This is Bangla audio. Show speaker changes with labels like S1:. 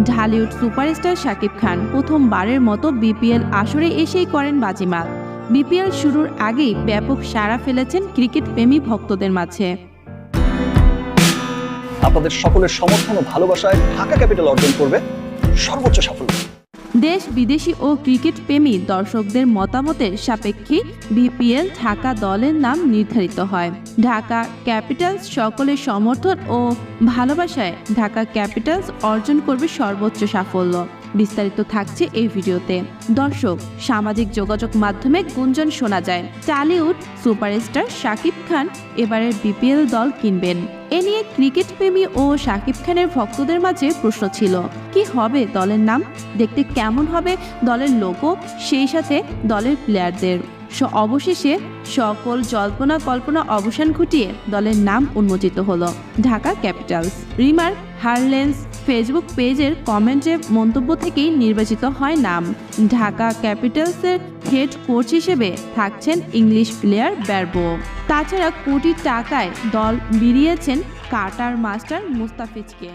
S1: ঢালিউড সুপারস্টার শাকিব খান প্রথমবারের মতো বিপিএল আসরে এসেই করেন বাজিমাত। বিপিএল শুরুর আগেই ব্যাপক সাড়া ফেলেছেন ক্রিকেট প্রেমী ভক্তদের মাঝে।
S2: আপনাদের সকলের সমর্থন ও ভালোবাসায় ঢাকা ক্যাপিটাল অর্জন করবে সর্বোচ্চ সাফল্য।
S1: দেশ বিদেশি ও ক্রিকেট প্রেমী দর্শকদের মতামতের সাপেক্ষে বিপিএল ঢাকা দলের নাম নির্ধারিত হয়। ঢাকা ক্যাপিটালস সকলের সমর্থন ও ভালোবাসায় ঢাকা ক্যাপিটালস অর্জন করবে সর্বোচ্চ সাফল্য। বিস্তারিত থাকছে এই ভিডিওতে। দর্শক, সামাজিক যোগাযোগ মাধ্যমে গুঞ্জন শোনা যায় টলিউড সুপারস্টার শাকিব খান এবারের বিপিএল দল কিনবেন। এ নিয়ে ক্রিকেট প্রেমী ও শাকিব খানের ভক্তদের মাঝে প্রশ্ন ছিল, কি হবে দলের নাম, দেখতে কেমন হবে দলের লোগো, সেই সাথে দলের প্লেয়ারদের। অবশেষে সকল জল্পনা কল্পনা অবসান ঘটিয়ে দলের নাম উন্মোচিত হলো ঢাকা ক্যাপিটালস। রিমার হারলেন্স ফেসবুক পেজের কমেন্টে মন্তব্য থেকেই নির্বাচিত হয় নাম। ঢাকা ক্যাপিটালসের হেড কোচ হিসেবে থাকছেন ইংলিশ প্লেয়ার ব্যারবো। তাছাড়া কোটি টাকায় দল বিড়িয়েছেন কাটার মাস্টার মুস্তাফিজকে।